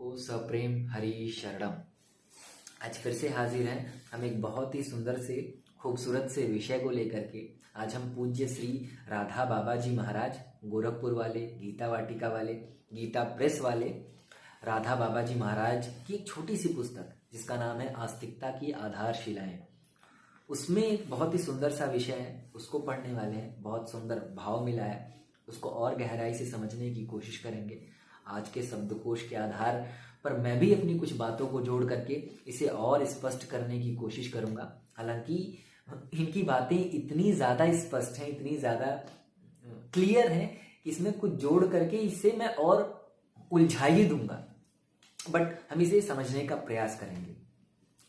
को सप्रेम हरि शरणम। आज फिर से हाजिर हैं हम एक बहुत ही सुंदर से खूबसूरत से विषय को लेकर के। आज हम पूज्य श्री राधा बाबा जी महाराज गोरखपुर वाले, गीता वाटिका वाले, गीता प्रेस वाले राधा बाबा जी महाराज की एक छोटी सी पुस्तक जिसका नाम है आस्तिकता की आधारशिलाएं, उसमें एक बहुत ही सुंदर सा विषय है, उसको पढ़ने वाले हैं। बहुत सुंदर भाव मिला है, उसको और गहराई से समझने की कोशिश करेंगे। आज के शब्दकोश के आधार पर मैं भी अपनी कुछ बातों को जोड़ करके इसे और स्पष्ट करने की कोशिश करूंगा। हालांकि इनकी बातें इतनी ज़्यादा स्पष्ट हैं, इतनी ज़्यादा क्लियर हैं कि इसमें कुछ जोड़ करके इसे मैं और उलझा ही दूंगा, बट हम इसे समझने का प्रयास करेंगे।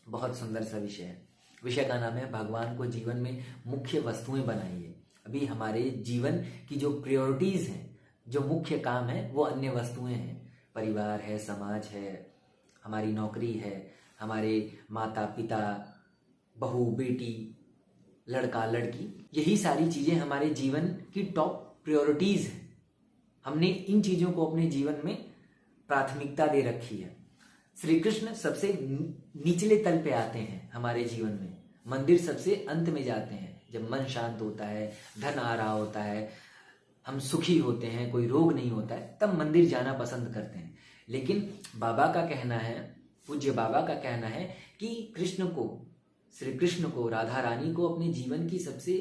बहुत सुंदर सा विषय है। विषय का नाम है भगवान को जीवन में मुख्य वस्तुएं बनाइए। अभी हमारे जीवन की जो प्रायोरिटीज हैं, जो मुख्य काम है, वो अन्य वस्तुएं हैं। परिवार है, समाज है, हमारी नौकरी है, हमारे माता पिता, बहू बेटी, लड़का लड़की, यही सारी चीजें हमारे जीवन की टॉप प्रायोरिटीज हैं। हमने इन चीजों को अपने जीवन में प्राथमिकता दे रखी है। श्री कृष्ण सबसे निचले तल पे आते हैं हमारे जीवन में। मंदिर सबसे अंत में जाते हैं, जब मन शांत होता है, धन आ रहा होता है, हम सुखी होते हैं, कोई रोग नहीं होता है, तब मंदिर जाना पसंद करते हैं। लेकिन बाबा का कहना है, पूज्य बाबा का कहना है कि कृष्ण को, श्री कृष्ण को, राधा रानी को अपने जीवन की सबसे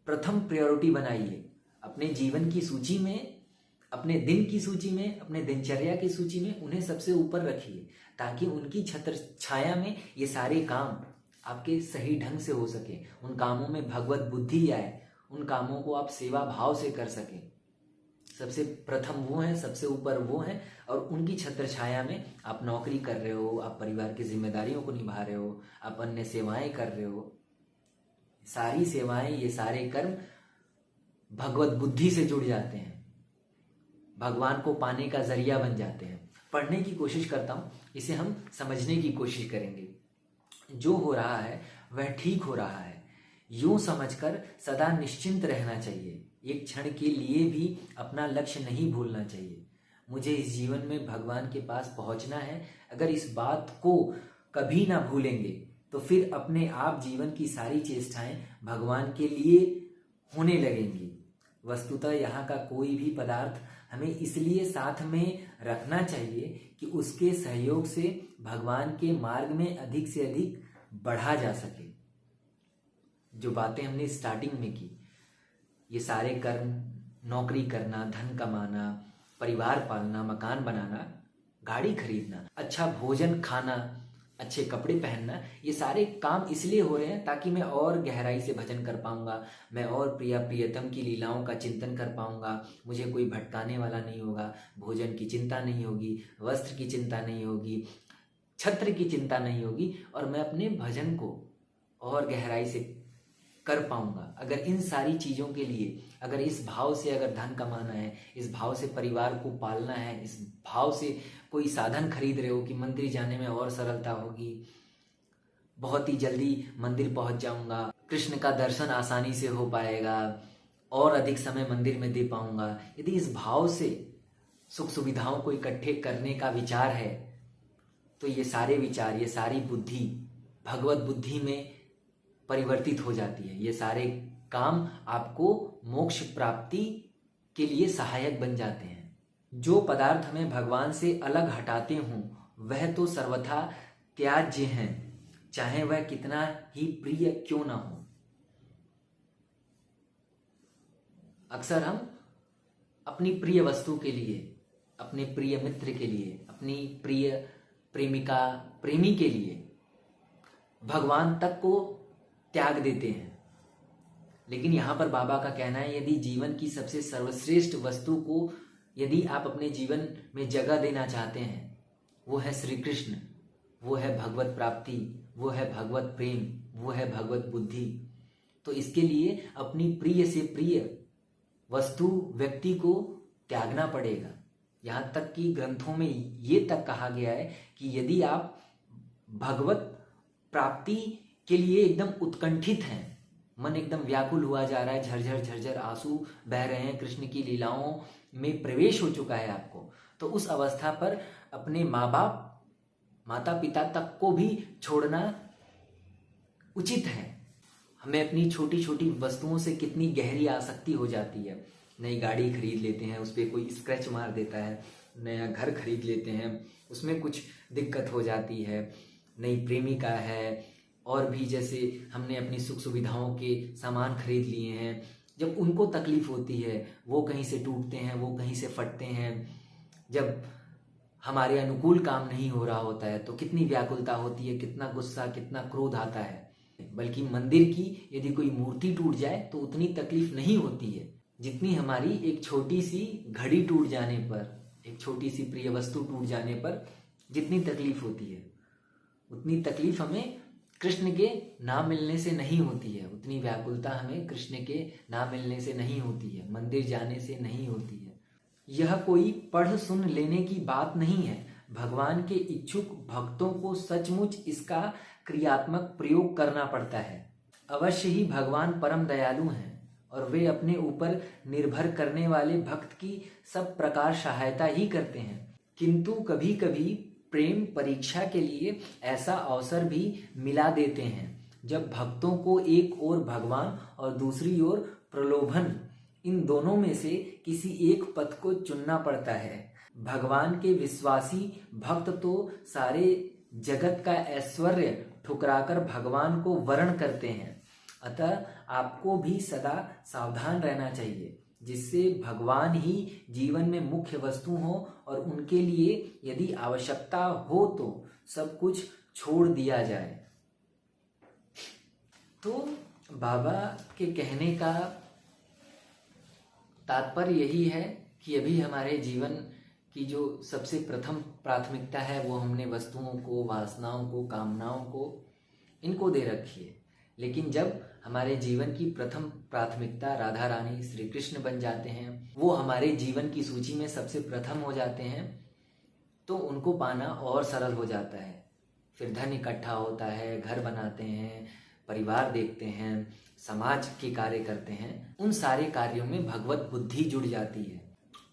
प्रथम प्रायोरिटी बनाइए। अपने जीवन की सूची में, अपने दिन की सूची में, अपने दिनचर्या की सूची में उन्हें सबसे ऊपर रखिए, ताकि उनकी छत्र छाया में ये सारे काम आपके सही ढंग से हो सके। उन कामों में भगवत बुद्धि आए, उन कामों को आप सेवा भाव से कर सकें। सबसे प्रथम वो हैं, सबसे ऊपर वो हैं, और उनकी छत्र छाया में आप नौकरी कर रहे हो, आप परिवार की जिम्मेदारियों को निभा रहे हो, आप अन्य सेवाएं कर रहे हो। सारी सेवाएं, ये सारे कर्म भगवत बुद्धि से जुड़ जाते हैं, भगवान को पाने का जरिया बन जाते हैं। पढ़ने की कोशिश करता हूँ, इसे हम समझने की कोशिश करेंगे। जो हो रहा है वह ठीक हो रहा है, यूं समझकर सदा निश्चिंत रहना चाहिए। एक क्षण के लिए भी अपना लक्ष्य नहीं भूलना चाहिए। मुझे इस जीवन में भगवान के पास पहुंचना है। अगर इस बात को कभी ना भूलेंगे तो फिर अपने आप जीवन की सारी चेष्टाएं भगवान के लिए होने लगेंगी। वस्तुतः यहाँ का कोई भी पदार्थ हमें इसलिए साथ में रखना चाहिए कि उसके सहयोग से भगवान के मार्ग में अधिक से अधिक बढ़ा जा सके। जो बातें हमने स्टार्टिंग में की, ये सारे कर्म, नौकरी करना, धन कमाना, परिवार पालना, मकान बनाना, गाड़ी खरीदना, अच्छा भोजन खाना, अच्छे कपड़े पहनना, ये सारे काम इसलिए हो रहे हैं ताकि मैं और गहराई से भजन कर पाऊंगा, मैं और प्रिया प्रियतम की लीलाओं का चिंतन कर पाऊंगा, मुझे कोई भटकाने वाला नहीं होगा, भोजन की चिंता नहीं होगी, वस्त्र की चिंता नहीं होगी, छत्र की चिंता नहीं होगी, और मैं अपने भजन को और गहराई से कर पाऊंगा। अगर इन सारी चीज़ों के लिए, अगर इस भाव से अगर धन कमाना है, इस भाव से परिवार को पालना है, इस भाव से कोई साधन खरीद रहे हो कि मंदिर जाने में और सरलता होगी, बहुत ही जल्दी मंदिर पहुंच जाऊंगा, कृष्ण का दर्शन आसानी से हो पाएगा, और अधिक समय मंदिर में दे पाऊंगा, यदि इस भाव से सुख सुविधाओं को इकट्ठे करने का विचार है, तो ये सारे विचार, ये सारी बुद्धि भगवत बुद्धि में परिवर्तित हो जाती है। ये सारे काम आपको मोक्ष प्राप्ति के लिए सहायक बन जाते हैं। जो पदार्थ हमें भगवान से अलग हटाते हों वह तो सर्वथा त्याज्य हैं, चाहे वह कितना ही प्रिय क्यों ना हो। अक्सर हम अपनी प्रिय वस्तु के लिए, अपने प्रिय मित्र के लिए, अपनी प्रिय प्रेमिका प्रेमी के लिए भगवान तक को त्याग देते हैं। लेकिन यहाँ पर बाबा का कहना है, यदि जीवन की सबसे सर्वश्रेष्ठ वस्तु को यदि आप अपने जीवन में जगह देना चाहते हैं, वो है श्री कृष्ण, वो है भगवत प्राप्ति, वो है भगवत प्रेम, वो है भगवत बुद्धि, तो इसके लिए अपनी प्रिय से प्रिय वस्तु, व्यक्ति को त्यागना पड़ेगा। यहाँ तक कि ग्रंथों में ये तक कहा गया है कि यदि आप भगवत प्राप्ति के लिए एकदम उत्कंठित हैं, मन एकदम व्याकुल हुआ जा रहा है, झरझर झरझर आंसू बह रहे हैं, कृष्ण की लीलाओं में प्रवेश हो चुका है आपको, तो उस अवस्था पर अपने माँ बाप माता पिता तक को भी छोड़ना उचित है। हमें अपनी छोटी छोटी वस्तुओं से कितनी गहरी आसक्ति हो जाती है। नई गाड़ी खरीद लेते हैं, उस पर कोई स्क्रैच मार देता है, नया घर खरीद लेते हैं, उसमें कुछ दिक्कत हो जाती है, नई प्रेमिका है, और भी जैसे हमने अपनी सुख सुविधाओं के सामान खरीद लिए हैं, जब उनको तकलीफ होती है, वो कहीं से टूटते हैं, वो कहीं से फटते हैं, जब हमारे अनुकूल काम नहीं हो रहा होता है तो कितनी व्याकुलता होती है, कितना गुस्सा, कितना क्रोध आता है। बल्कि मंदिर की यदि कोई मूर्ति टूट जाए तो उतनी तकलीफ नहीं होती है जितनी हमारी एक छोटी सी घड़ी टूट जाने पर, एक छोटी सी प्रिय वस्तु टूट जाने पर जितनी तकलीफ होती है, उतनी तकलीफ हमें कृष्ण के ना मिलने से नहीं होती है, उतनी व्याकुलता हमें कृष्ण के ना मिलने से नहीं होती है, मंदिर जाने से नहीं होती है। यह कोई पढ़ सुन लेने की बात नहीं है। भगवान के इच्छुक भक्तों को सचमुच इसका क्रियात्मक प्रयोग करना पड़ता है। अवश्य ही भगवान परम दयालु हैं और वे अपने ऊपर निर्भर करने वाले भक्त की सब प्रकार सहायता ही करते हैं, किंतु कभी कभी प्रेम परीक्षा के लिए ऐसा अवसर भी मिला देते हैं जब भक्तों को एक ओर भगवान और दूसरी ओर प्रलोभन, इन दोनों में से किसी एक पथ को चुनना पड़ता है। भगवान के विश्वासी भक्त तो सारे जगत का ऐश्वर्य ठुकराकर भगवान को वरण करते हैं। अतः आपको भी सदा सावधान रहना चाहिए, जिससे भगवान ही जीवन में मुख्य वस्तु हो और उनके लिए यदि आवश्यकता हो तो सब कुछ छोड़ दिया जाए। तो बाबा के कहने का तात्पर्य यही है कि अभी हमारे जीवन की जो सबसे प्रथम प्राथमिकता है वो हमने वस्तुओं को, वासनाओं को, कामनाओं को, इनको दे रखी है। लेकिन जब हमारे जीवन की प्रथम प्राथमिकता राधा रानी श्री कृष्ण बन जाते हैं, वो हमारे जीवन की सूची में सबसे प्रथम हो जाते हैं, तो उनको पाना और सरल हो जाता है। फिर धन इकट्ठा होता है, घर बनाते हैं, परिवार देखते हैं, समाज के कार्य करते हैं, उन सारे कार्यों में भगवत बुद्धि जुड़ जाती है।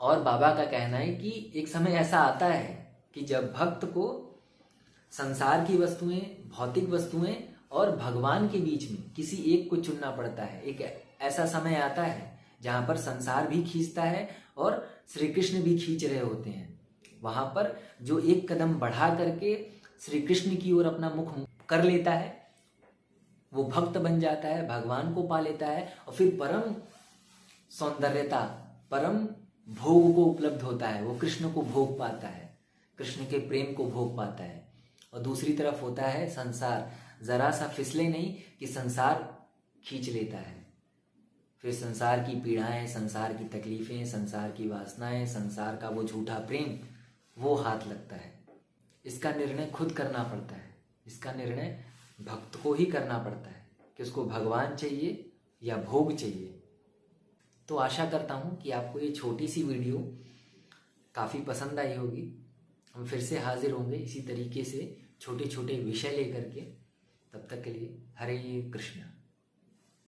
और बाबा का कहना है कि एक समय ऐसा आता है कि जब भक्त को संसार की वस्तुएं, भौतिक वस्तुएं और भगवान के बीच में किसी एक को चुनना पड़ता है। एक ऐसा समय आता है जहाँ पर संसार भी खींचता है और श्री कृष्ण भी खींच रहे होते हैं। वहाँ पर जो एक कदम बढ़ा करके श्री कृष्ण की ओर अपना मुख कर लेता है, वो भक्त बन जाता है, भगवान को पा लेता है और फिर परम सौंदर्यता, परम भोग को उपलब्ध होता है। वो कृष्ण को भोग पाता है, कृष्ण के प्रेम को भोग पाता है। और दूसरी तरफ होता है संसार, जरा सा फिसले नहीं कि संसार खींच लेता है। फिर संसार की पीड़ाएं, संसार की तकलीफें, संसार की वासनाएं, संसार का वो झूठा प्रेम, वो हाथ लगता है। इसका निर्णय खुद करना पड़ता है, इसका निर्णय भक्त को ही करना पड़ता है कि उसको भगवान चाहिए या भोग चाहिए। तो आशा करता हूँ कि आपको ये छोटी सी वीडियो काफ़ी पसंद आई होगी। हम फिर से हाजिर होंगे इसी तरीके से छोटे छोटे विषय लेकर के। तब तक के लिए हरे कृष्ण।